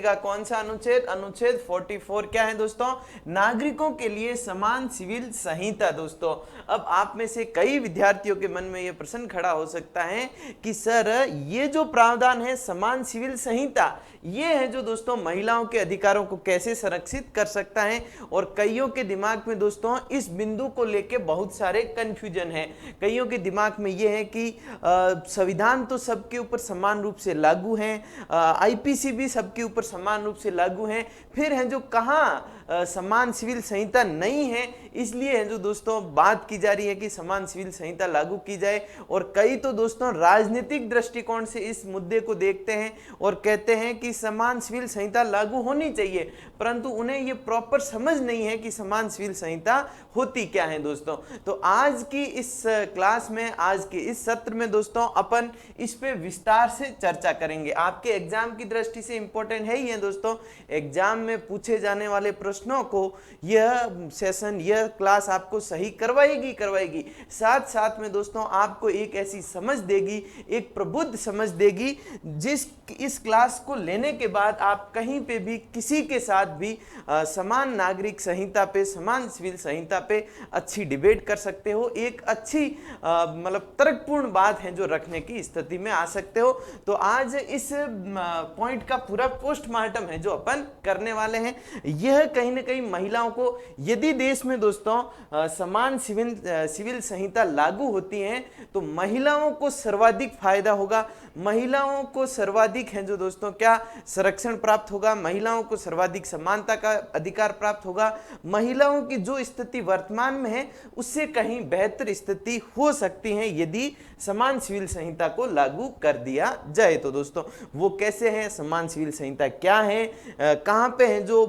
कौन सा अनुच्छेद? अनुच्छेद 44 क्या है दोस्तों? नागरिकों के लिए समान सिविल संहिता। दोस्तों अब आप में से कई विद्यार्थियों के मन में यह प्रश्न खड़ा हो सकता है कि सर ये जो प्रावधान है समान सिविल संहिता, ये है जो दोस्तों महिलाओं के अधिकारों को कैसे संरक्षित कर सकता है। और कईयों के दिमाग में दोस्तों इस बिंदु को लेके बहुत सारे कंफ्यूजन है। कईयों के दिमाग में यह है कि संविधान तो सबके ऊपर समान रूप से लागू है, आईपीसी भी सबके ऊपर समान रूप से लागू है, फिर है जो कहाँ समान सिविल संहिता नहीं है, इसलिए है जो दोस्तों बात की जा रही है कि समान सिविल संहिता लागू की जाए। और कई तो दोस्तों राजनीतिक दृष्टिकोण से इस मुद्दे को देखते हैं और कहते हैं कि समान सिविल संहिता लागू होनी चाहिए, परंतु उन्हें ये प्रॉपर समझ नहीं है कि समान सिविल संहिता होती क्या है। दोस्तों तो आज की इस क्लास में, आज के इस सत्र में दोस्तों अपन इस पे विस्तार से चर्चा करेंगे। आपके एग्जाम की दृष्टि से इंपॉर्टेंट है ही है दोस्तों, एग्जाम में पूछे जाने वाले प्रश्नों को यह सेशन, यह क्लास आपको सही करवाएगी। साथ साथ में दोस्तों आपको एक ऐसी समझ देगी, एक प्रबुद्ध समझ देगी, जिस इस क्लास को लेने के बाद आप कहीं पे भी किसी के साथ भी समान नागरिक संहिता पे, समान सिविल संहिता पे अच्छी डिबेट कर सकते हो, एक अच्छी मतलब तर्कपूर्ण बात है जो रखने की स्थिति में आ सकते हो। तो आज इस पॉइंट का पूरा पोस्टमार्टम है जो अपन करने वाले हैं। यह कहीं ना कहीं महिलाओं को, यदि देश में दोस्तों समान सिविल संहिता लागू होती है तो महिलाओं को सर्वाधिक फायदा होगा, महिलाओं को सर्वाधिक है जो दोस्तों क्या संरक्षण प्राप्त होगा, महिलाओं को सर्वाधिक समानता का अधिकार प्राप्त होगा, महिलाओं की जो स्थिति वर्तमान में है उससे कहीं बेहतर स्थिति हो सकती है यदि समान सिविल संहिता को लागू कर दिया जाए। तो दोस्तों वो कैसे है, समान सिविल संहिता क्या है, कहां पे है जो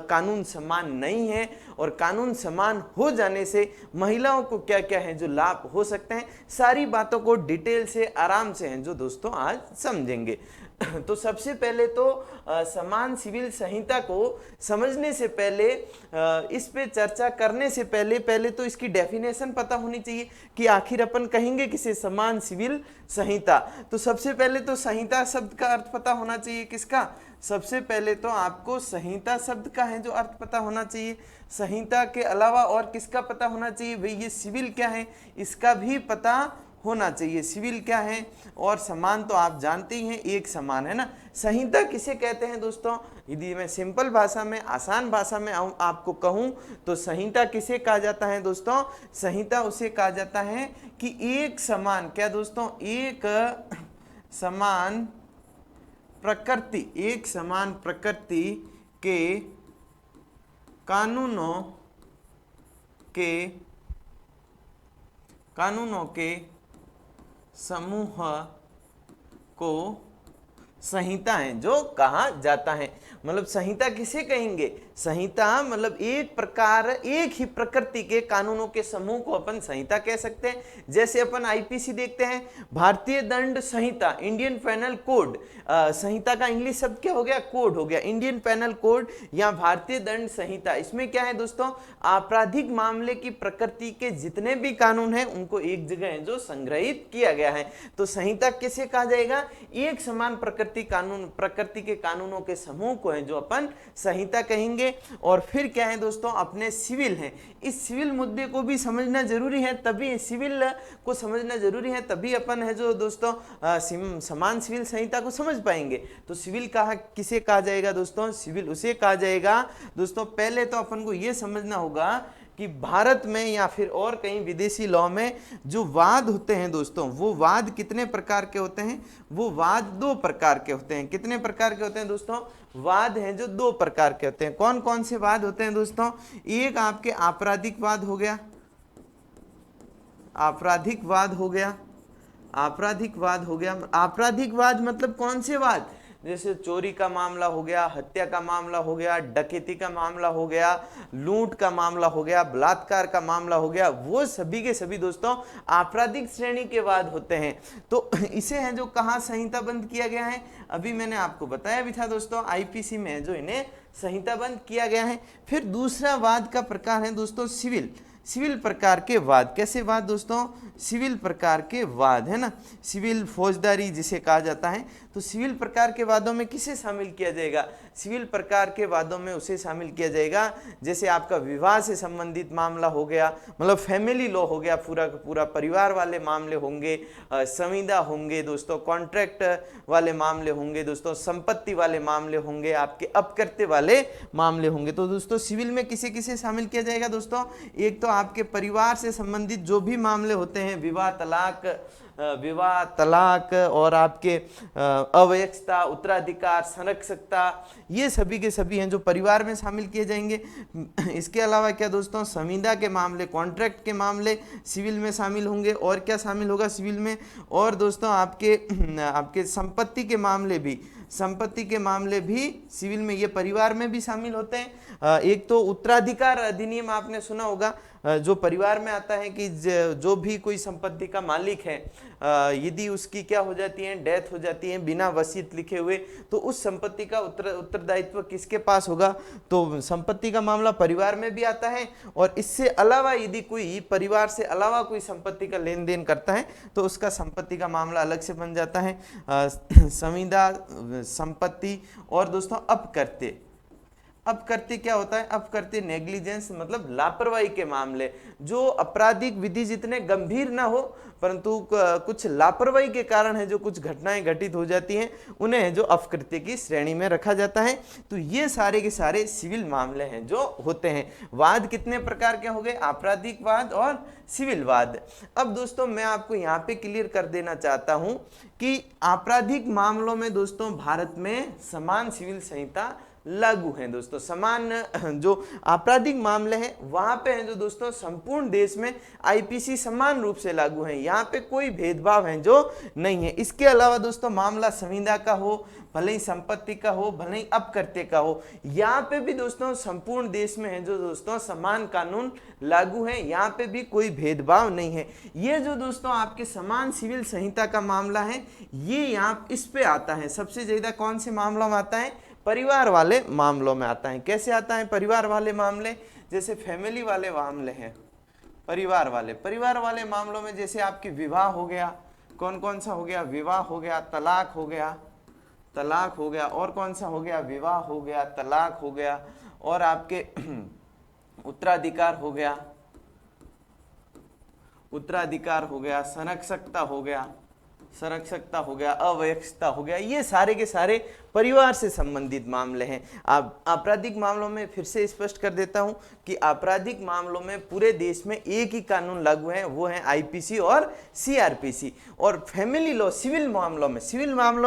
कानून समान नहीं है, और कानून समान हो जाने से महिलाओं को क्या क्या है जो लाभ हो सकते हैं, सारी बातों को डिटेल से आराम से हैं जो दोस्तों आज समझेंगे। तो सबसे पहले तो समान सिविल संहिता को समझने से पहले, इस पे चर्चा करने से पहले तो इसकी डेफिनेशन पता होनी चाहिए कि आखिर अपन कहेंगे किसे, समान सिविल संहिता। तो सबसे पहले तो संहिता शब्द का अर्थ पता होना चाहिए किसका, सबसे पहले तो आपको संहिता शब्द का है जो अर्थ पता होना चाहिए। संहिता के अलावा और किसका पता होना चाहिए भाई, ये सिविल क्या है इसका भी पता होना चाहिए। सिविल क्या है, और समान तो आप जानते ही हैं, एक समान है ना। संहिता किसे कहते हैं दोस्तों, यदि मैं सिंपल भाषा में, आसान भाषा में आपको कहूं तो संहिता किसे कहा जाता है दोस्तों, संहिता उसे कहा जाता है कि एक समान, क्या दोस्तों, एक समान प्रकृति, एक समान प्रकृति के कानूनों के समूह को संहिता है जो कहा जाता है। मतलब संहिता किसे कहेंगे, संहिता मतलब एक प्रकार, एक ही प्रकृति के कानूनों के समूह को अपन संहिता कह सकते हैं। जैसे अपन आईपीसी देखते हैं, भारतीय दंड संहिता, इंडियन पेनल कोड, संहिता का इंग्लिश शब्द क्या हो गया, कोड हो गया, इंडियन पेनल कोड या भारतीय दंड संहिता। इसमें क्या है दोस्तों, आपराधिक मामले की प्रकृति के जितने भी कानून हैं उनको एक जगह है जो संग्रहित किया गया है। तो संहिता किसे कहा जाएगा, एक समान प्रकृति के कानूनों के समूह को है जो अपन संहिता कहेंगे। और फिर क्या है दोस्तों, अपने सिविल हैं, इस सिविल मुद्दे को भी समझना जरूरी है, तभी सिविल को समझना जरूरी है, तभी अपन है जो दोस्तों समान सिविल संहिता को समझ पाएंगे। तो सिविल किसे कहा जाएगा दोस्तों, सिविल उसे कहा जाएगा दोस्तों, पहले तो अपन को यह समझना होगा कि भारत में या फिर और कहीं विदेशी लॉ में जो वाद होते हैं दोस्तों, वो वाद कितने प्रकार के होते हैं, वो वाद दो प्रकार के होते हैं। कितने प्रकार के होते हैं दोस्तों, वाद हैं जो दो प्रकार के होते हैं। कौन कौन से वाद होते हैं दोस्तों, एक आपके आपराधिक वाद हो गया, आपराधिक वाद हो गया, आपराधिक वाद हो गया। आपराधिक वाद मतलब कौन से वाद, जैसे चोरी का मामला हो गया, हत्या का मामला हो गया, डकैती का मामला हो गया, लूट का मामला हो गया, बलात्कार का मामला हो गया, वो सभी के सभी दोस्तों आपराधिक श्रेणी के वाद होते हैं। तो इसे है जो कहाँ संहिताबद्ध किया गया है, अभी मैंने आपको बताया भी था दोस्तों, आईपीसी में जो इन्हें संहिताबद्ध किया गया है। फिर दूसरा वाद का प्रकार है दोस्तों सिविल, सिविल प्रकार के वाद। कैसे वाद दोस्तों, सिविल प्रकार के वाद है ना, सिविल फौजदारी जिसे कहा जाता है। तो तो सिविल प्रकार के वादों में किसे शामिल किया जाएगा? सिविल प्रकार के वादों में उसे शामिल किया जाएगा जैसे आपका विवाह से संबंधित मामला हो गया, मतलब फैमिली लॉ हो गया, पूरा का पूरा परिवार वाले मामले होंगे, संविदा होंगे दोस्तों, कॉन्ट्रैक्ट वाले मामले होंगे दोस्तों, संपत्ति वाले मामले होंगे, आपके अपकृत्य वाले मामले होंगे। तो दोस्तों सिविल में किसे किसे शामिल किया जाएगा दोस्तों? एक तो आपके परिवार से संबंधित जो भी मामले होते हैं, विवाह तलाक और आपके अवयस्कता, उत्तराधिकार, संरक्षकता, ये सभी के सभी हैं जो परिवार में शामिल किए जाएंगे। इसके अलावा क्या दोस्तों, संविदा के मामले, कॉन्ट्रैक्ट के मामले सिविल में शामिल होंगे। और क्या शामिल होगा सिविल में? और दोस्तों आपके संपत्ति के मामले भी सिविल में, ये परिवार में भी शामिल होते हैं। एक तो उत्तराधिकार अधिनियम आपने सुना होगा, जो परिवार में आता है कि जो भी कोई संपत्ति का मालिक है, यदि उसकी क्या हो जाती है, डेथ हो जाती है बिना वसीयत लिखे हुए, तो उस संपत्ति का उत्तरदायित्व किसके पास होगा? तो संपत्ति का मामला परिवार में भी आता है। और इससे अलावा यदि कोई परिवार से अलावा कोई संपत्ति का लेन देन करता है तो उसका संपत्ति का मामला अलग से बन जाता है। संविदा, संपत्ति और दोस्तों अपकृत्य क्या होता है? अपकृत्य नेग्लिजेंस, मतलब लापरवाही के मामले, जो आपराधिक विधि जितने गंभीर ना हो परंतु कुछ लापरवाही के कारण है जो कुछ घटनाएं घटित हो जाती हैं, उन्हें जो अपकृत्य की श्रेणी में रखा जाता है। तो ये सारे के सारे सिविल मामले हैं जो होते हैं। वाद कितने प्रकार के हो गए? आपराधिक वाद और सिविल वाद। अब दोस्तों मैं आपको यहाँ पे क्लियर कर देना चाहता हूँ कि आपराधिक मामलों में दोस्तों भारत में समान सिविल संहिता लागू हैं दोस्तों। समान जो आपराधिक मामले हैं वहां पे हैं जो दोस्तों संपूर्ण देश में आईपीसी समान रूप से लागू हैं, यहाँ पे कोई भेदभाव है जो नहीं है। इसके अलावा दोस्तों मामला संविदा का हो, भले ही संपत्ति का हो, भले ही अपकृत्य का हो, यहाँ पे भी दोस्तों संपूर्ण देश में है जो दोस्तों समान कानून लागू है, यहाँ पे भी कोई भेदभाव नहीं है। ये जो दोस्तों आपके समान सिविल संहिता का मामला है, ये यहाँ इस पे आता है सबसे ज्यादा। कौन से मामलों में आता है? परिवार वाले मामलों में आता है। कैसे आता है परिवार वाले मामले? जैसे फैमिली वाले मामले हैं, परिवार वाले मामलों में जैसे आपकी विवाह हो गया, कौन कौन सा हो गया? विवाह हो गया, तलाक हो गया, और कौन सा हो गया? विवाह हो गया, तलाक हो गया, और आपके उत्तराधिकार हो गया, संरक्षकता हो गया, अवयस्कता हो गया। ये सारे के सारे परिवार से संबंधित मामले हैं। आपराधिक मामलों में फिर से स्पष्ट कर देता हूं कि आपराधिक मामलों में पूरे देश में एक ही कानून लागू है, वो है आईपीसी और सीआरपीसी। और फैमिली लॉ सिविल मामलों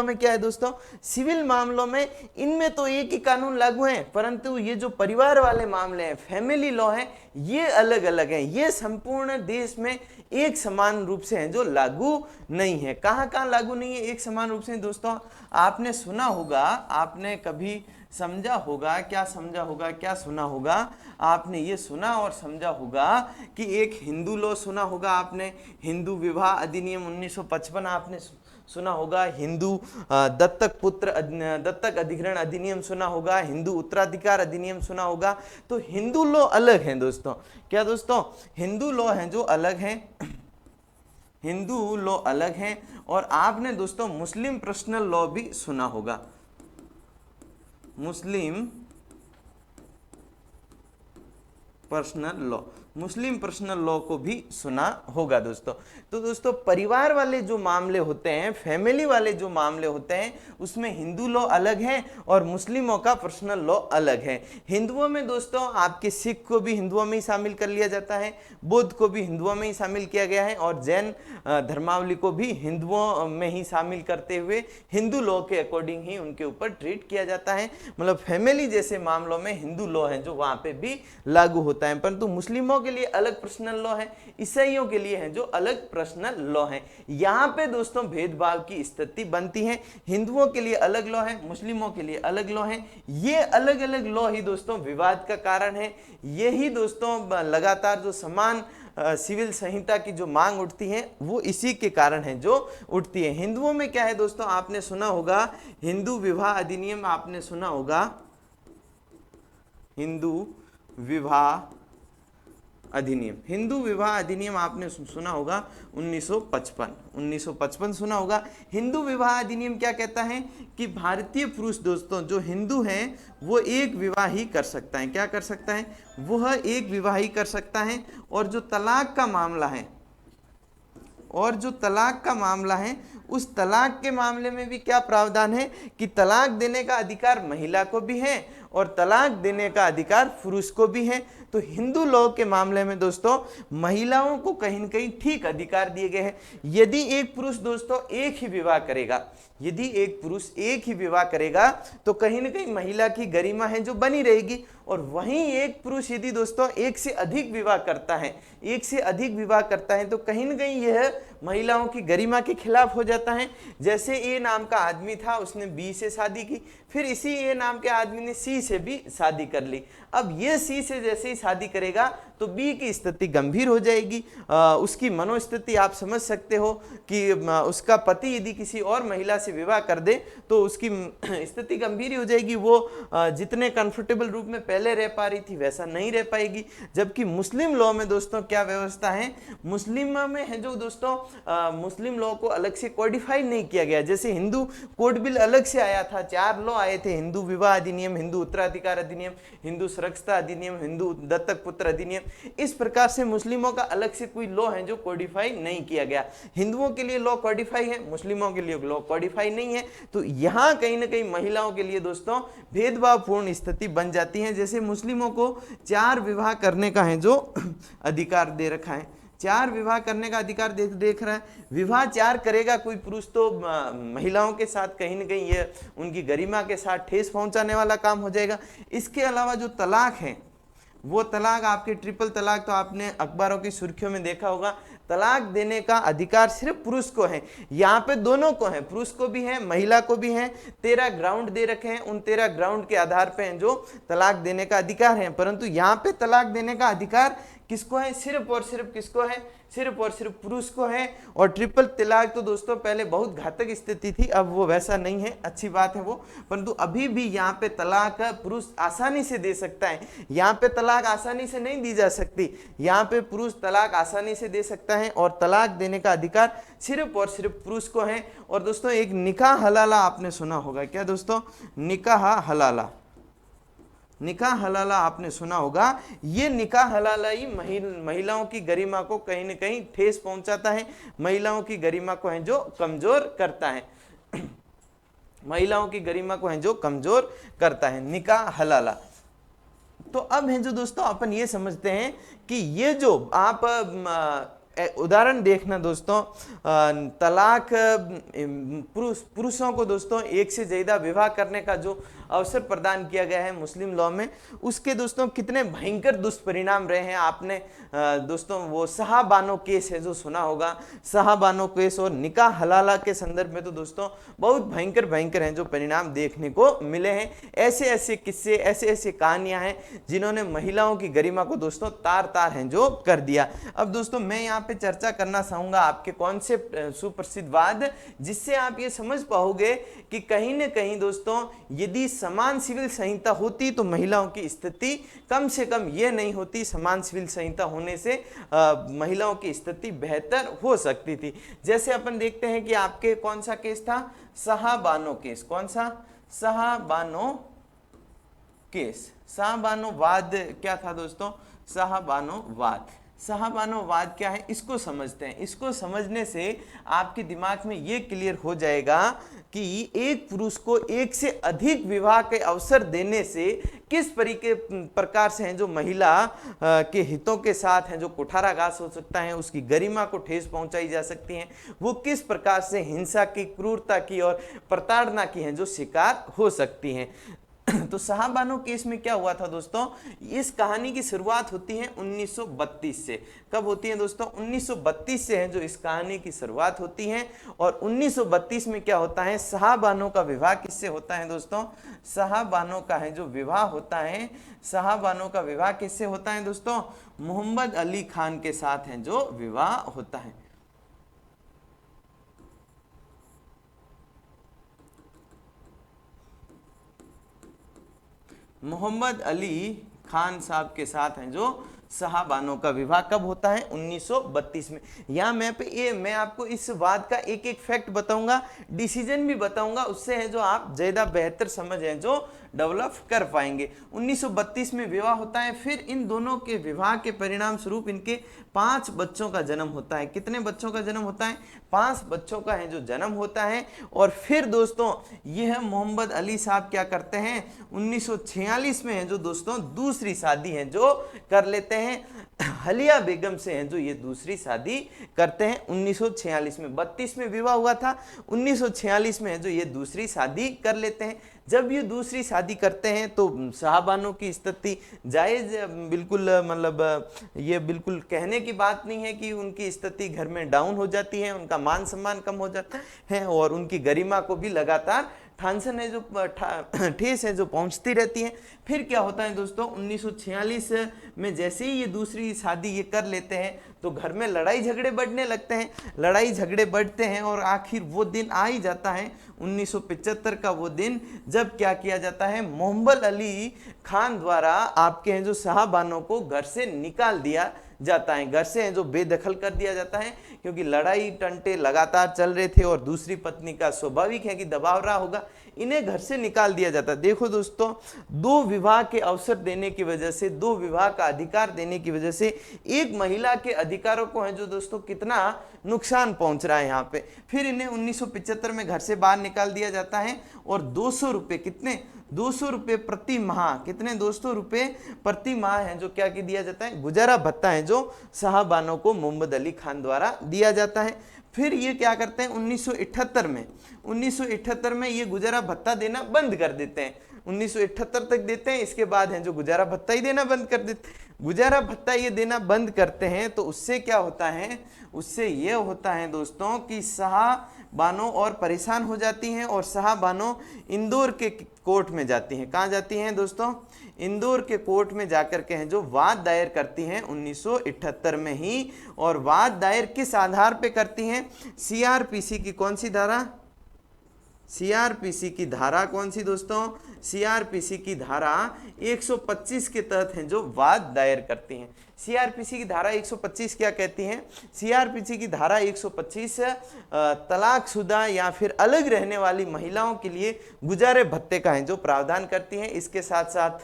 में क्या है दोस्तों? सिविल मामलों में इनमें तो एक ही कानून लागू है, परंतु ये जो परिवार वाले मामले हैं, फैमिली लॉ है, ये अलग अलग हैं। ये संपूर्ण देश में एक समान रूप से हैं जो लागू नहीं है। कहाँ लागू नहीं है एक समान रूप से दोस्तों? आपने सुना होगा, आपने कभी समझा होगा, क्या सुना होगा? आपने ये सुना और समझा होगा कि एक हिंदू लॉ सुना होगा आपने, हिंदू विवाह अधिनियम 1955 आपने सुना होगा, हिंदू दत्तक अधिग्रहण अधिनियम सुना होगा, हिंदू उत्तराधिकार अधिनियम सुना होगा। तो हिंदू लॉ अलग हैं दोस्तों। क्या दोस्तों? हिंदू लॉ हैं जो अलग हैं, हिंदू लॉ अलग हैं। और आपने दोस्तों मुस्लिम पर्सनल लॉ भी सुना होगा, मुस्लिम पर्सनल लॉ को भी सुना होगा दोस्तों। तो दोस्तों परिवार वाले जो मामले होते हैं, फैमिली वाले जो मामले होते हैं, उसमें हिंदू लॉ अलग है और मुस्लिमों का पर्सनल लॉ अलग है। हिंदुओं में दोस्तों आपके सिख को भी हिंदुओं में ही शामिल कर लिया जाता है, बौद्ध को भी हिंदुओं में ही शामिल किया गया है, और जैन धर्मावली को भी हिंदुओं में ही शामिल करते हुए हिंदू लॉ के अकॉर्डिंग ही उनके ऊपर ट्रीट किया जाता है। मतलब फैमिली जैसे मामलों में हिंदू लॉ है जो वहां पे भी लागू होता है, परंतु मुस्लिमों के लिए अलग पर्सनल लॉ है, ईसाइयों के लिए है जो अलग पर्सनल लॉ है। यहाँ पे दोस्तों भेदभाव की स्थिति बनती है। हिंदुओं के लिए अलग लॉ है, मुस्लिमों के लिए अलग लॉ है। ये अलग अलग लॉ ही दोस्तों विवाद का कारण है। यही दोस्तों लगातार जो समान सिविल संहिता की जो मांग उठती है वो इसी के कारण है जो उठती है। हिंदुओं में क्या है दोस्तों? आपने सुना होगा हिंदू विवाह अधिनियम, आपने सुना होगा हिंदू विवाह अधिनियम, हिंदू विवाह अधिनियम आपने सुना होगा 1955 सुना होगा। हिंदू विवाह अधिनियम क्या कहता है कि भारतीय पुरुष दोस्तों जो हिंदू हैं वो एक विवाह ही कर सकता है। क्या कर सकता है? वह एक विवाह ही कर सकता है। और जो तलाक का मामला है, और जो तलाक का मामला है, उस तलाक के मामले में भी क्या प्रावधान है कि तलाक देने का अधिकार महिला को भी है और तलाक देने का अधिकार पुरुष को भी है। तो हिंदू लॉ के मामले में दोस्तों महिलाओं को कहीं न कहीं ठीक अधिकार दिए गए हैं। यदि एक पुरुष दोस्तों एक ही विवाह करेगा, यदि एक पुरुष एक ही विवाह करेगा तो कहीं न कहीं महिला की गरिमा है जो बनी रहेगी। और वहीं एक पुरुष यदि दोस्तों एक से अधिक विवाह करता है, एक से अधिक विवाह करता है तो कहीं न कहीं यह महिलाओं की गरिमा के खिलाफ हो जाता है। जैसे ए नाम का आदमी था, उसने बी से शादी की, फिर इसी ए नाम के आदमी ने सी से भी शादी कर ली। अब ये सी से जैसे ही शादी करेगा तो बी की स्थिति गंभीर हो जाएगी। उसकी मनोस्थिति आप समझ सकते हो कि उसका पति यदि किसी और महिला से विवाह कर दे तो उसकी स्थिति गंभीर हो जाएगी। वो जितने कंफर्टेबल रूप में पहले रह पा रही थी वैसा नहीं रह पाएगी। जबकि मुस्लिम लॉ में दोस्तों क्या व्यवस्था है, मुस्लिम में है जो दोस्तों मुस्लिम लॉ को अलग से कोडिफाई नहीं किया गया। जैसे हिंदू कोड बिल अलग से आया था, 4 लॉ आए थे, हिंदू विवाह अधिनियम, हिंदू उत्तराधिकार अधिनियम, हिंदू सुरक्षा अधिनियम, हिंदू दत्तक पुत्र अधिनियम। इस प्रकार से मुस्लिमों का अलग से कोई लॉ है जो कोडिफाई नहीं किया गया। हिंदुओं के लिए लॉ कोडिफाई है, मुस्लिमों के लिए लॉ कोडिफाई नहीं है। तो यहाँ कहीं ना कहीं महिलाओं के लिए दोस्तों भेदभावपूर्ण स्थिति बन जाती है। जैसे मुस्लिमों को 4 विवाह करने का है जो अधिकार दे रखा है, 4 विवाह करने का अधिकार देख रहा है। विवाह 4 करेगा कोई पुरुष तो महिलाओं के साथ कहीं ना कहीं ये उनकी गरिमा के साथ ठेस पहुंचाने वाला काम हो जाएगा। इसके अलावा जो तलाक है वो तलाक आपके ट्रिपल तलाक तो आपने अखबारों की सुर्खियों में देखा होगा। तलाक देने का अधिकार सिर्फ पुरुष को है, यहाँ पे दोनों को है, पुरुष को भी है महिला को भी है। 13 ग्राउंड दे रखे हैं, उन 13 ग्राउंड के आधार पे हैं जो तलाक देने का अधिकार है। परंतु यहाँ पे तलाक देने का अधिकार किसको है? सिर्फ और सिर्फ किसको है? सिर्फ और सिर्फ पुरुष को है। और ट्रिपल तलाक तो दोस्तों पहले बहुत घातक स्थिति थी, अब वो वैसा नहीं है, अच्छी बात है वो। परंतु अभी भी यहाँ पे तलाक पुरुष आसानी से दे सकता है, यहाँ पे तलाक आसानी से नहीं दी जा सकती। यहाँ पे पुरुष तलाक आसानी से दे सकता है और तलाक देने का अधिकार सिर्फ और सिर्फ पुरुष को है। और दोस्तों एक निकाह हलाला आपने सुना होगा, क्या दोस्तों? निकाह हलाला, निकाह हलाला आपने सुना होगा। ये निकाह हलाला ही महिलाओं की गरिमा को कहीं न कहीं ठेस पहुंचाता है, महिलाओं की गरिमा को है जो कमजोर करता है, महिलाओं की गरिमा को है जो कमजोर करता है, निकाह हलाला। तो अब है जो दोस्तों अपन ये समझते हैं कि ये जो आप उदाहरण देखना दोस्तों, तलाक पुरुषों को दोस्तों एक से ज्यादा विवाह करने का जो अवसर प्रदान किया गया है मुस्लिम लॉ में, उसके दोस्तों कितने भयंकर दुष्परिणाम रहे हैं। आपने दोस्तों वो शाहबानो केस है जो सुना होगा, शाहबानो केस और निकाह हलाला के संदर्भ में तो दोस्तों बहुत भयंकर भयंकर हैं जो परिणाम देखने को मिले हैं। ऐसे ऐसे किस्से, ऐसे ऐसे कहानियां हैं जिन्होंने महिलाओं की गरिमा को दोस्तों तार तार हैं जो कर दिया। अब दोस्तों मैं यहाँ पे चर्चा करना चाहूंगा आपके कॉन्सेप्ट सुप्रसिद्ध वाद, जिससे आप ये समझ पाओगे कि कहीं न कहीं दोस्तों यदि समान सिविल संहिता होती तो महिलाओं की स्थिति कम से कम ये नहीं होती। समान सिविल संहिता होने से महिलाओं की स्थिति बेहतर हो सकती थी। जैसे अपन देखते हैं कि आपके कौन सा केस था? शाहबानो केस। कौन सा? शाहबानो केस। शाहबानो वाद क्या था दोस्तों? शाहबानो वाद। शाहबानो वाद क्या है इसको समझते हैं। इसको समझने से आपके दिमाग में ये क्लियर हो जाएगा कि एक पुरुष को एक से अधिक विवाह के अवसर देने से किस प्रकार से हैं जो महिला के हितों के साथ हैं जो कुठाराघात हो सकता है, उसकी गरिमा को ठेस पहुंचाई जा सकती है, वो किस प्रकार से हिंसा की, क्रूरता की और प्रताड़ना की हैं जो शिकार हो सकती हैं। तो शाहबानो केस में क्या हुआ था दोस्तों? इस कहानी की शुरुआत होती है 1932 से। कब होती है दोस्तों? 1932 से है जो इस कहानी की शुरुआत होती है। और 1932 में क्या होता है? शाहबानो का विवाह किससे होता है दोस्तों? शाहबानो का है जो विवाह होता है, शाहबानो का विवाह किससे होता है दोस्तों? मोहम्मद अली खान के साथ है जो विवाह होता है। मोहम्मद अली खान साहब के साथ हैं जो साहबानों का विवाह कब होता है? 1932 में। यहाँ मैं आपको इस बात का एक एक फैक्ट बताऊंगा, डिसीजन भी बताऊंगा, उससे है जो आप ज्यादा बेहतर समझ है जो डेवलप कर पाएंगे। 1932 में विवाह होता है। फिर इन दोनों के विवाह के परिणाम स्वरूप इनके 5 बच्चों का जन्म होता है। कितने बच्चों का जन्म होता है? 5 बच्चों का है जो जन्म होता है। और फिर दोस्तों यह मोहम्मद अली साहब क्या करते हैं? 1946 में है जो दोस्तों दूसरी शादी है जो कर लेते हैं, हलिया बेगम से हैं जो ये दूसरी शादी करते हैं 1946 में। 32 में विवाह हुआ था, 1946 में है जो ये दूसरी शादी कर लेते हैं। जब ये दूसरी शादी करते हैं तो साहबानों की स्थिति जायज, बिल्कुल मतलब ये बिल्कुल कहने की बात नहीं है कि उनकी स्थिति घर में डाउन हो जाती है, उनका मान सम्मान कम हो जाता है और उनकी गरिमा को भी लगातार ठानसन है जो ठेस है जो पहुंचती रहती है। फिर क्या होता है दोस्तों? 1946 में जैसे ही ये दूसरी शादी ये कर लेते हैं तो घर में लड़ाई झगड़े बढ़ने लगते हैं, लड़ाई झगड़े बढ़ते हैं और आखिर वो दिन आ ही जाता है 1975 का वो दिन, जब क्या किया जाता है? मोहम्मद अली खान द्वारा आपके हैं जो साहबानों को घर से निकाल दिया जाता है, घर से है जो बेदखल कर दिया जाता है, क्योंकि लड़ाई टंटे लगातार चल रहे थे और दूसरी पत्नी का स्वाभाविक है कि दबाव रहा होगा, इन्हें घर से निकाल दिया जाता है। देखो दोस्तों, 2 विवाह के अवसर देने की वजह से, 2 विवाह का अधिकार देने की वजह से एक महिला के अधिकारों को है जो दोस्तों कितना नुकसान पहुंच रहा है यहाँ पे। फिर इन्हें 1975 में घर से बाहर निकाल दिया जाता है और 200 रुपये, कितने? 200 रुपये प्रति माह, कितने? 200 रुपये प्रति माह है जो क्या कि दिया जाता है? गुजारा भत्ता है जो साहबानों को मोहम्मद अली खान द्वारा दिया जाता है। फिर ये क्या करते हैं? 1978 में ये गुजारा भत्ता देना बंद कर देते हैं। 1978 तक देते हैं, इसके बाद है जो गुजारा भत्ता ही देना बंद कर देते हैं। गुजारा भत्ता ये देना बंद करते हैं तो उससे क्या होता है? उससे ये होता है दोस्तों कि साहबानों और परेशान हो जाती हैं और साहबानों इंदौर के कोर्ट में जाती हैं। कहाँ जाती हैं दोस्तों? इंदौर के कोर्ट में जाकर के हैं जो वाद दायर करती हैं 1978 में ही। और वाद दायर किस आधार पे करती हैं? सीआरपीसी की कौन सी धारा? सीआरपीसी की धारा कौन सी दोस्तों? सीआरपीसी की धारा 125 के तहत हैं जो वाद दायर करती हैं। सीआरपीसी की धारा 125 क्या कहती हैं? सीआरपीसी की धारा 125 तलाकशुदा या फिर अलग रहने वाली महिलाओं के लिए गुजारे भत्ते का है जो प्रावधान करती हैं। इसके साथ साथ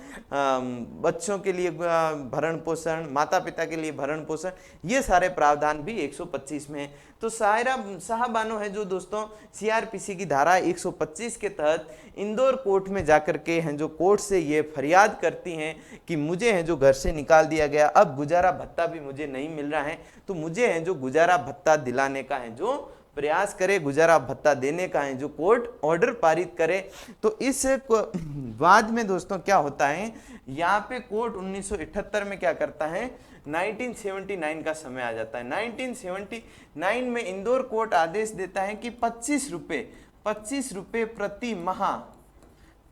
बच्चों के लिए भरण पोषण, माता पिता के लिए भरण पोषण, ये सारे प्रावधान भी 125 में है। तो साहबानों है जो दोस्तों सीआरपीसी की धारा 125 के तहत इंदौर कोर्ट में जाकर के हैं जो कोर्ट से ये फरियाद करती हैं कि मुझे है जो घर से निकाल दिया गया, अब गुजारा भत्ता भी मुझे नहीं मिल रहा है, तो मुझे है जो गुजारा भत्ता दिलाने का है जो प्रयास करे, गुजारा भत्ता देने का है जो कोर्ट ऑर्डर पारित करे। तो इस वाद में दोस्तों क्या होता है? यहाँ पे कोर्ट 1978 में क्या करता है? 1979 का समय आ जाता है। 1979 में इंदौर कोर्ट आदेश देता है कि 25 रुपये प्रति माह,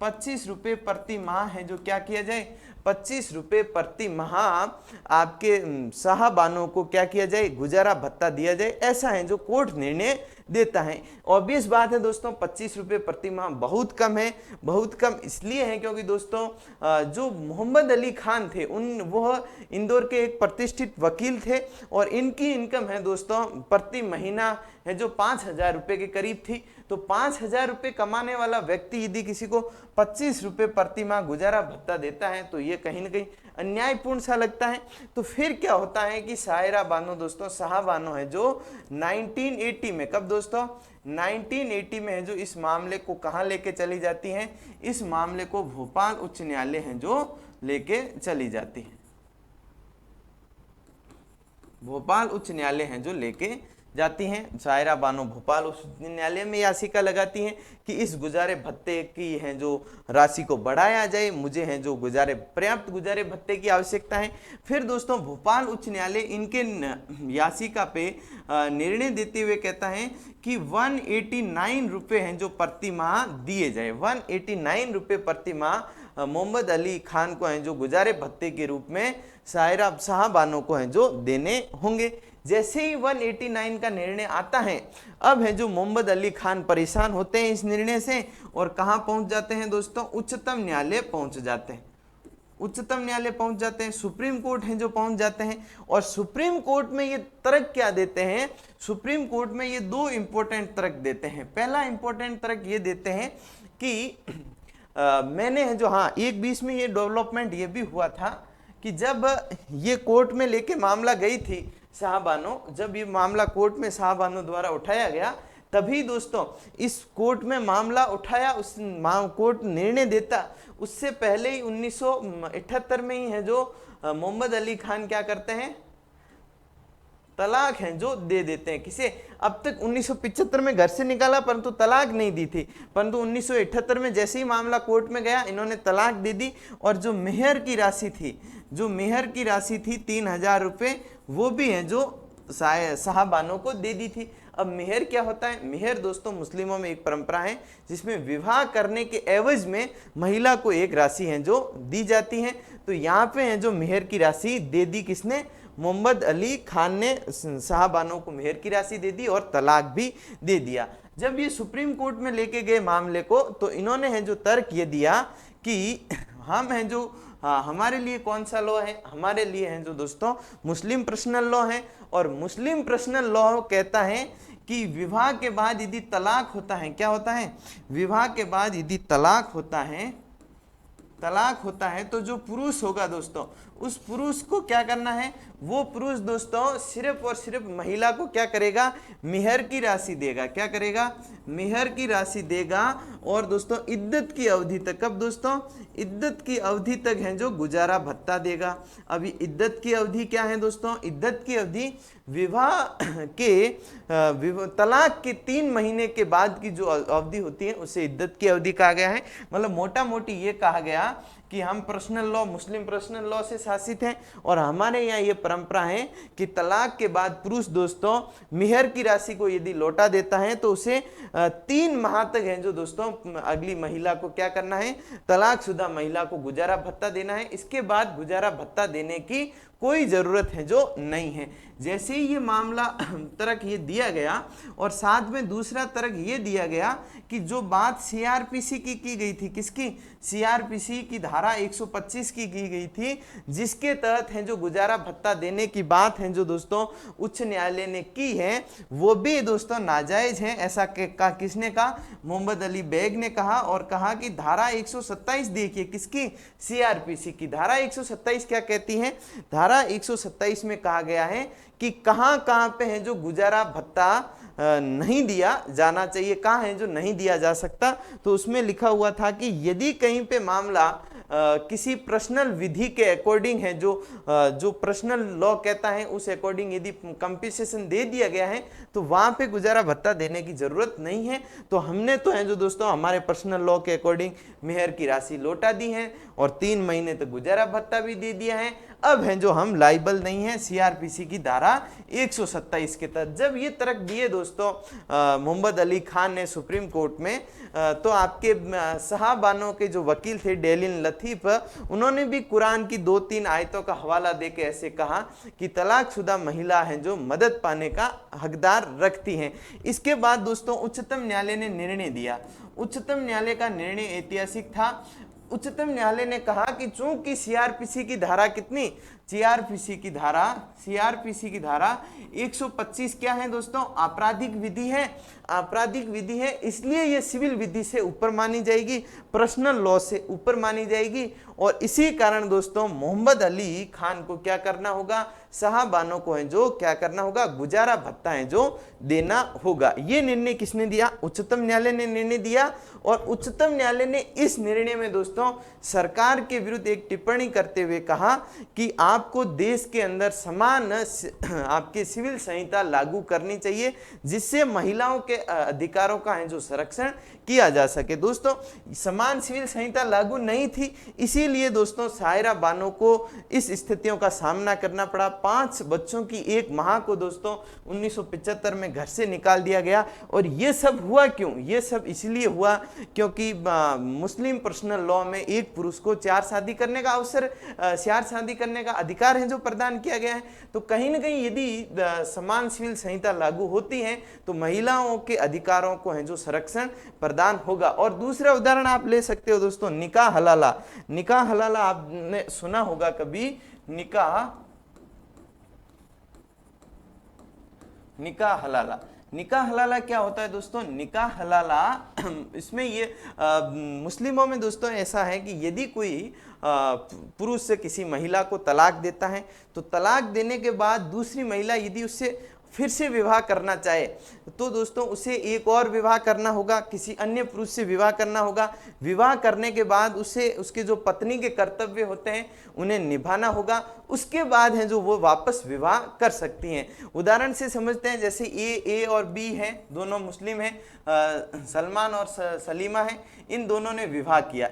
25 रुपये प्रति माह है जो क्या किया जाए? 25 रुपये प्रति माह आपके साहबानों को क्या किया जाए? गुजारा भत्ता दिया जाए, ऐसा है जो कोर्ट निर्णय देता है। ऑब्वियस बात है दोस्तों 25 रुपये प्रति माह बहुत कम है। बहुत कम इसलिए है क्योंकि दोस्तों जो मोहम्मद अली खान थे वह इंदौर के एक प्रतिष्ठित वकील थे और इनकी इनकम है दोस्तों प्रति महीना है जो 5,000 रुपये के करीब थी। तो 5,000 रुपये कमाने वाला व्यक्ति यदि किसी को 25 रुपये प्रति माह गुजारा भत्ता देता है तो ये कहीं ना कहीं अन्यायपूर्ण सा लगता है। तो फिर क्या होता है कि सायरा बानो दोस्तों, साहबानो है जो 1980 में, कब दोस्तों? 1980 में है जो इस मामले को कहाँ लेके चली जाती हैं? इस मामले को भोपाल उच्च न्यायालय है जो लेके चली जाती है। भोपाल उच्च न्यायालय है जो लेके जाती हैं। सायरा बानो भोपाल उच्च न्यायालय में याचिका लगाती हैं कि इस गुजारे भत्ते की है जो राशि को बढ़ाया जाए, मुझे है जो पर्याप्त गुजारे भत्ते की आवश्यकता है। फिर दोस्तों भोपाल उच्च न्यायालय इनके याचिका पे निर्णय देते हुए कहता है कि 189 रुपये हैं जो प्रति माह दिए जाए। 189 रुपये प्रति माह मोहम्मद अली खान को है जो गुजारे भत्ते के रूप में सायरा साहबानों को है जो देने होंगे। जैसे ही 189 का निर्णय आता है, अब है जो मोहम्मद अली खान परेशान होते हैं इस निर्णय से और कहां पहुंच जाते हैं दोस्तों? उच्चतम न्यायालय पहुंच जाते हैं। उच्चतम न्यायालय पहुंच जाते हैं, सुप्रीम कोर्ट हैं जो पहुंच जाते हैं। और सुप्रीम कोर्ट में ये तर्क क्या देते हैं, सुप्रीम कोर्ट में ये दो इंपॉर्टेंट तर्क देते हैं। पहला इंपॉर्टेंट तर्क ये देते हैं कि मैंने जो, हाँ, एक बीच में ये डेवलपमेंट ये भी हुआ था कि जब ये कोर्ट में लेके मामला गई थी शाहबानो, जब ये मामला कोर्ट में शाहबानो द्वारा उठाया गया, तभी दोस्तों इस कोर्ट में मामला उठाया, उस कोर्ट निर्णय देता उससे पहले ही 1978 में ही है जो मोहम्मद अली खान क्या करते हैं, तलाक हैं जो दे देते हैं। किसे? अब तक 1975 में घर से निकाला परंतु तलाक नहीं दी थी, परंतु 1978 में जैसे ही मामला कोर्ट में गया इन्होंने तलाक दे दी। और जो मेहर की राशि थी, जो मेहर की राशि थी 3000 रुपये, वो भी है जो साहबानों को दे दी थी। अब मेहर क्या होता है? मेहर दोस्तों मुस्लिमों में एक परंपरा है जिसमें विवाह करने के एवज में महिला को एक राशि है जो दी जाती है। तो यहाँ पे है जो मेहर की राशि दे दी किसने? मोहम्मद अली खान ने साहबानों को मेहर की राशि दे दी और तलाक भी दे दिया। जब ये सुप्रीम कोर्ट में लेके गए मामले को, तो इन्होंने है जो तर्क ये दिया कि हम हैं जो, हाँ, हमारे लिए कौन सा लॉ है? हमारे लिए है जो दोस्तों मुस्लिम पर्सनल लॉ है। और मुस्लिम पर्सनल लॉ कहता है कि विवाह के बाद यदि तलाक होता है, क्या होता है? विवाह के बाद यदि तलाक होता है, तलाक होता है तो जो पुरुष होगा दोस्तों, उस पुरुष को क्या करना है? वो पुरुष दोस्तों सिर्फ और सिर्फ महिला को क्या करेगा? मेहर की राशि देगा। क्या करेगा? मेहर की राशि देगा। और दोस्तों इद्दत की अवधि तक, कब दोस्तों? इद्दत की अवधि तक है जो गुजारा भत्ता देगा। अभी इद्दत की अवधि क्या है दोस्तों? इद्दत की अवधि विवाह के तलाक के 3 महीने के बाद की जो अवधि होती है उसे इद्दत की अवधि कहा गया है। मतलब मोटा मोटी ये कहा गया कि हम पर्सनल लॉ, मुस्लिम पर्सनल लॉ से शासित हैं और हमारे यहाँ ये परंपरा है कि तलाक के बाद पुरुष दोस्तों मेहर की राशि को यदि लौटा देता है तो उसे 3 माह तक है जो दोस्तों अगली महिला को क्या करना है? तलाकशुदा महिला को गुजारा भत्ता देना है। इसके बाद गुजारा भत्ता देने की कोई जरूरत है जो नहीं है। जैसे ही ये मामला तर्क ये दिया गया और साथ में दूसरा तर्क ये दिया गया कि जो बात सीआरपीसी की गई थी, किसकी? सीआरपीसी की धारा 125 की गई थी, जिसके तहत है जो गुजारा भत्ता देने की बात है जो दोस्तों उच्च न्यायालय ने की है, वो भी दोस्तों नाजायज है। ऐसा किसने कहा? मोहम्मद अली बेग ने कहा और कहा कि धारा 127 देखिए, किसकी? सीआरपीसी की धारा 127 क्या कहती है? धारा 127 में कहा गया है कि कहां कहां पे है जो गुजारा भत्ता नहीं दिया जाना चाहिए, कहां है जो नहीं दिया जा सकता। तो उसमें लिखा हुआ था कि यदि कहीं पे मामला किसी पर्सनल विधि के अकॉर्डिंग है, जो पर्सनल लॉ कहता है उस अकॉर्डिंग यदि कंपनसेशन दे दिया गया है तो वहां पे गुजारा भत्ता देने की जरूरत नहीं है। तो हमने तो है जो दोस्तों हमारे पर्सनल लॉ के अकॉर्डिंग मेहर की राशि लौटा दी है और 3 महीने तक गुजारा भत्ता भी दे दिया है। अब है जो हम लाइबल नहीं है सीआरपीसी की धारा 127 के तहत। जब ये तर्क दिए दोस्तों मोहम्मद अली खान ने सुप्रीम कोर्ट में, तो आपके साहबानों के जो वकील थे डेलिन लतीफ, उन्होंने भी कुरान की 2-3 आयतों का हवाला देके ऐसे कहा कि तलाकशुदा महिला है जो मदद पाने का हकदार रखती हैं। इसके बाद दोस्तों उच्चतम न्यायालय ने निर्णय दिया। उच्चतम न्यायालय का निर्णय ऐतिहासिक था। उच्चतम न्यायालय ने कहा कि चूंकि सीआरपीसी की धारा कितनी? सीआरपीसी की धारा 125 क्या है दोस्तों? आपराधिक विधि है। आपराधिक विधि है, इसलिए ये सिविल विधि से ऊपर मानी जाएगी, पर्सनल लॉ से ऊपर मानी जाएगी। और इसी कारण दोस्तों मोहम्मद अली खान को क्या करना होगा? साहबानों को है जो क्या करना होगा? गुजारा भत्ता है जो देना होगा। ये निर्णय किसने दिया? उच्चतम न्यायालय ने निर्णय दिया। और उच्चतम न्यायालय ने इस निर्णय में दोस्तों सरकार के विरुद्ध एक टिप्पणी करते हुए कहा कि आपको देश के अंदर समान आपके सिविल संहिता लागू करनी चाहिए, जिससे महिलाओं के अधिकारों का है जो संरक्षण किया जा सके। दोस्तों समान सिविल संहिता लागू नहीं थी, इसीलिए दोस्तों सायरा बानो को इस स्थितियों का सामना करना पड़ा। 5 बच्चों की एक मां को दोस्तों 1975 में घर से निकाल दिया गया। और ये सब हुआ क्यों? ये सब इसलिए हुआ क्योंकि मुस्लिम पर्सनल लॉ में एक पुरुष को 4 शादी करने का अवसर, 4 शादी करने का अधिकार है जो प्रदान किया गया है। तो कहीं ना कहीं यदि समान सिविल संहिता लागू होती है तो महिलाओं के अधिकारों को है जो संरक्षण प्रदान होगा। और दूसरा उदाहरण आप ले सकते हो दोस्तों, निकाह हलाला। निकाह हलाला आपने सुना होगा कभी, निकाह हलाला। निकाह हलाला क्या होता है दोस्तों? निकाह हलाला इसमें ये मुस्लिमों में दोस्तों ऐसा है कि यदि कोई पुरुष से किसी महिला को तलाक देता है तो तलाक देने के बाद दूसरी महिला यदि उससे फिर से विवाह करना चाहे तो दोस्तों उसे एक और विवाह करना होगा, किसी अन्य पुरुष से विवाह करना होगा। विवाह करने के बाद उसे उसके जो पत्नी के कर्तव्य होते हैं उन्हें निभाना होगा। उसके बाद है जो वो वापस विवाह कर सकती हैं। उदाहरण से समझते हैं, जैसे ए और बी हैं, दोनों मुस्लिम हैं, सलमान और सलीमा हैं। इन दोनों ने विवाह किया,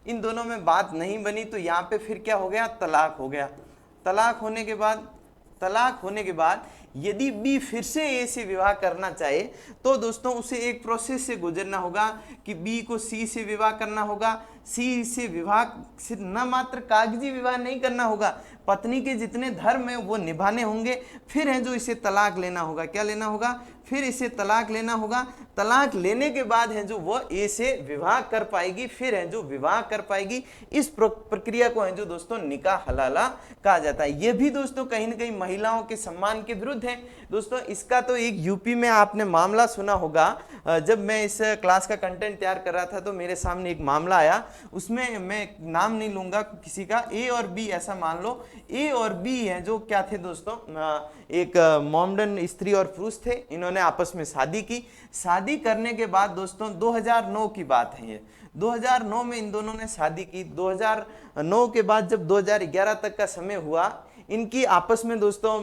इन दोनों में बात नहीं बनी तो यहाँ पे फिर क्या हो गया? तलाक हो गया। तलाक होने के बाद यदि बी फिर से ए से विवाह करना चाहे तो दोस्तों उसे एक प्रोसेस से गुजरना होगा कि बी को सी से विवाह करना होगा। सी से विवाह सिर्फ न मात्र कागजी विवाह नहीं करना होगा, पत्नी के जितने धर्म है वो निभाने होंगे। फिर है जो इसे तलाक लेना होगा। क्या लेना होगा? फिर इसे तलाक लेना होगा। तलाक लेने के बाद है जो वो ए से विवाह कर पाएगी, फिर है जो विवाह कर पाएगी। इस प्रक्रिया को है जो दोस्तों निकाह हलाला कहा जाता है। ये भी दोस्तों कहीं ना कहीं महिलाओं के सम्मान के विरुद्ध है। दोस्तों इसका तो एक यूपी में आपने मामला सुना होगा। जब मैं इस क्लास का कंटेंट तैयार कर रहा था तो मेरे सामने एक मामला आया, उसमें मैं नाम नहीं लूंगा किसी का, ए और बी ऐसा मान लो। ए और बी है जो क्या थे दोस्तों, एक मोमडन स्त्री और पुरुष थे। इन्होंने आपस में शादी की। शादी करने के बाद दोस्तों 2009 की बात है ये, 2009 में इन दोनों ने शादी की। 2009 के बाद जब 2011 तक का समय हुआ, इनकी आपस में दोस्तों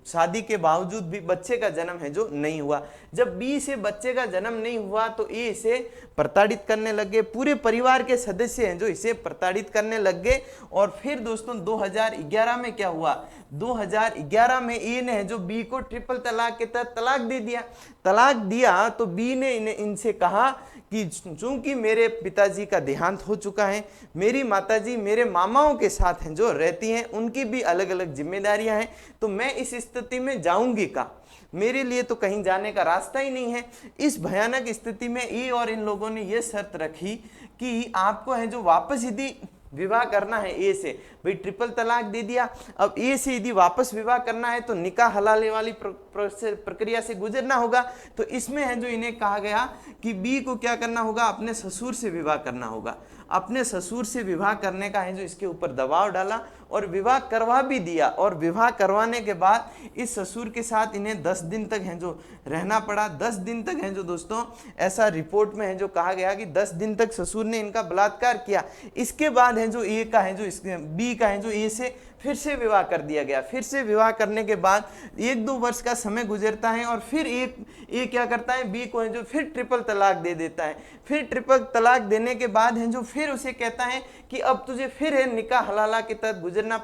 शादी के बावजूद भी बच्चे का जन्म है जो नहीं हुआ। जब बी से बच्चे का जन्म नहीं हुआ तो ए इसे प्रताड़ित करने लग गए। पूरे परिवार के सदस्य हैं जो इसे प्रताड़ित करने लग गए। और फिर दोस्तों 2011 में क्या हुआ? 2011 में ए ने जो बी को ट्रिपल तलाक के तहत तलाक दे दिया। तलाक दिया तो बी ने इनसे कहा कि चूंकि मेरे पिताजी का देहांत हो चुका है, मेरी माताजी मेरे मामाओं के साथ हैं जो रहती हैं, उनकी भी अलग अलग जिम्मेदारियां हैं, तो मैं इस स्थिति में जाऊंगी कहाँ? मेरे लिए तो कहीं जाने का रास्ता ही नहीं है। इस भयानक स्थिति में ए और इन लोगों ने यह शर्त रखी कि आपको है जो वापस यदि विवाह करना है ए से, भाई ट्रिपल तलाक दे दिया, अब ए से यदि वापस विवाह करना है तो निकाह हलाले वाली प्रक्रिया से गुजरना होगा। तो इसमें है जो इन्हें कहा गया कि बी को क्या करना होगा? अपने ससुर से विवाह करना होगा। अपने ससुर से विवाह करने का है जो इसके ऊपर दबाव डाला और विवाह करवा भी दिया। और विवाह करवाने के बाद इस ससुर के साथ इन्हें 10 दिन तक है जो रहना पड़ा। 10 दिन तक है जो दोस्तों ऐसा रिपोर्ट में है जो कहा गया कि 10 दिन तक ससुर ने इनका बलात्कार किया। इसके बाद है जो ए का है जो बी का है जो ए से फिर से विवाह कर दिया गया। फिर से विवाह करने के बाद 1-2 वर्ष का समय गुजरता है और फिर ए क्या करता है? बी को है जो फिर ट्रिपल तलाक दे देता है। फिर ट्रिपल तलाक देने के बाद है जो फिर उसे कहता है कि अब तुझे फिर है निकाह हलाला के तहत गुजरना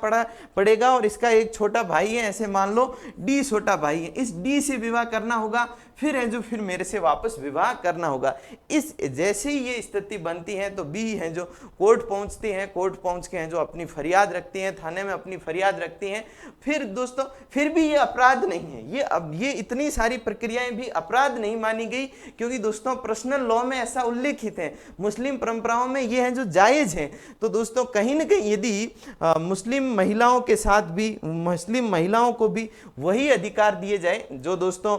पड़ेगा। और इसका एक छोटा भाई है, ऐसे मान लो डी छोटा भाई है, इस डी से विवाह करना होगा। फिर है जो फिर मेरे से वापस विवाह करना होगा। इस जैसे ही ये स्थिति बनती है तो बी है जो कोर्ट पहुंचती हैं। कोर्ट पहुंच के हैं जो अपनी फरियाद रखती हैं, थाने में अपनी फरियाद रखती हैं। फिर दोस्तों फिर भी ये अपराध नहीं है। ये अब ये इतनी सारी प्रक्रियाएं भी अपराध नहीं मानी गई, क्योंकि दोस्तों पर्सनल लॉ में ऐसा उल्लेखित है, मुस्लिम परंपराओं में ये है जो जायज है। तो दोस्तों कहीं ना कहीं यदि मुस्लिम महिलाओं के साथ भी मुस्लिम महिलाओं को भी वही अधिकार दिए जाए जो दोस्तों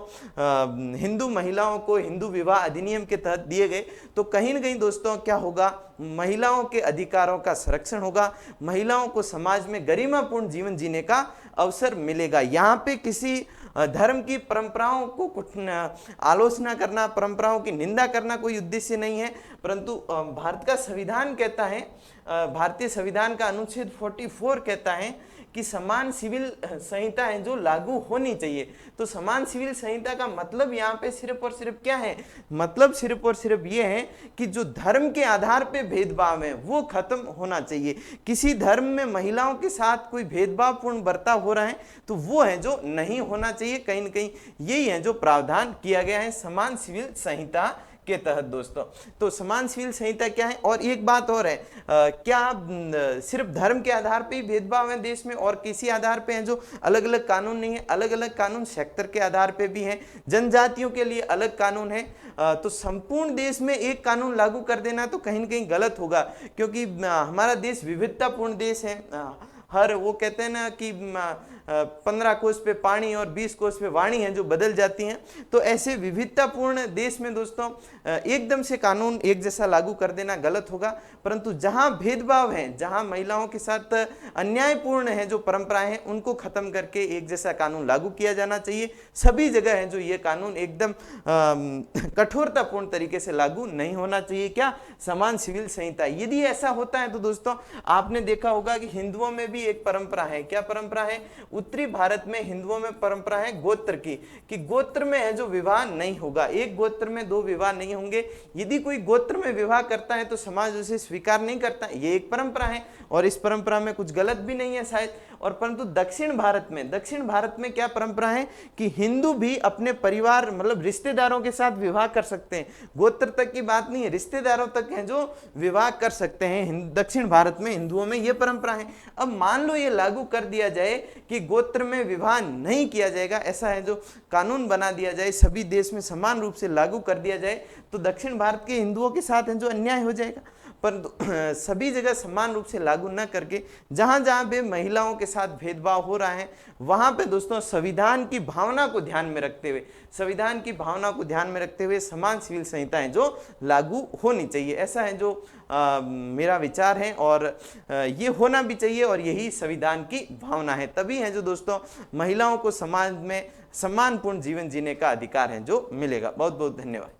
हिंदू महिलाओं को हिंदू विवाह अधिनियम के तहत दिए गए, तो कहीं ना कहीं दोस्तों क्या होगा? महिलाओं के अधिकारों का संरक्षण होगा, महिलाओं को समाज में गरिमापूर्ण जीवन जीने का अवसर मिलेगा। यहाँ पे किसी धर्म की परंपराओं को आलोचना करना, परंपराओं की निंदा करना कोई उद्देश्य नहीं है, परंतु भारत का संविधान कहता है भारतीय संविधान का अनुच्छेद 44 कहता है कि समान सिविल संहिता है जो लागू होनी चाहिए। तो समान सिविल संहिता का मतलब यहाँ पे सिर्फ और सिर्फ क्या है, मतलब सिर्फ और सिर्फ ये है कि जो धर्म के आधार पे भेदभाव है वो खत्म होना चाहिए। किसी धर्म में महिलाओं के साथ कोई भेदभावपूर्ण बर्ताव हो रहा है तो वो है जो नहीं होना चाहिए। कहीं ना कहीं यही है जो प्रावधान किया गया है समान सिविल संहिता के तहत दोस्तों। तो समान सिविल संहिता क्या है, और एक बात और है, क्या सिर्फ धर्म के आधार पे ही भेदभाव है देश में और किसी आधार पे है जो अलग अलग कानून नहीं है? अलग अलग कानून सेक्टर के आधार पे भी हैं, जनजातियों के लिए अलग कानून है। तो संपूर्ण देश में एक कानून लागू कर देना तो कहीं ना कहीं गलत होगा, क्योंकि हमारा देश विविधतापूर्ण देश है। हर वो कहते हैं ना कि 15 कोस पे पानी और 20 कोस पे वाणी है जो बदल जाती हैं। तो ऐसे विविधतापूर्ण देश में दोस्तों एकदम से कानून एक जैसा लागू कर देना गलत होगा। परंतु जहां भेदभाव है, जहां महिलाओं के साथ अन्यायपूर्ण है जो परंपराएं हैं, उनको खत्म करके एक जैसा कानून लागू किया जाना चाहिए। सभी जगह है जो ये कानून एकदम कठोरतापूर्ण तरीके से लागू नहीं होना चाहिए। क्या? समान सिविल संहिता। यदि ऐसा होता है तो दोस्तों आपने देखा होगा कि हिंदुओं में भी एक परंपरा है। क्या परंपरा है? उत्तरी भारत में हिंदुओं में परंपरा है गोत्र की, कि गोत्र में है जो विवाह नहीं होगा, एक गोत्र में 2 विवाह नहीं होंगे। यदि कोई गोत्र में विवाह करता है तो समाज उसे स्वीकार नहीं करता। ये एक परंपरा है और इस परंपरा में कुछ गलत भी नहीं है शायद। और परंतु दक्षिण भारत में क्या परंपरा है कि हिंदू भी अपने परिवार मतलब रिश्तेदारों के साथ विवाह कर सकते हैं। गोत्र तक की बात नहीं है, रिश्तेदारों तक है जो विवाह कर सकते हैं। दक्षिण भारत में हिंदुओं में यह परंपरा है। अब मान लो ये लागू कर दिया जाए कि गोत्र में विवाह नहीं किया जाएगा, ऐसा है जो कानून बना दिया जाए, सभी देश में समान रूप से लागू कर दिया जाए, तो दक्षिण भारत के हिंदुओं के साथ है जो अन्याय हो जाएगा। परंतु सभी जगह समान रूप से लागू न करके जहां जहां पे महिलाओं के साथ भेदभाव हो रहा है वहां पे दोस्तों संविधान की भावना को ध्यान में रखते हुए समान सिविल संहिताएं जो लागू होनी चाहिए, ऐसा है जो मेरा विचार है। और ये होना भी चाहिए और यही संविधान की भावना है। तभी है जो दोस्तों महिलाओं को समाज में सम्मानपूर्ण जीवन जीने का अधिकार है जो मिलेगा। बहुत बहुत धन्यवाद।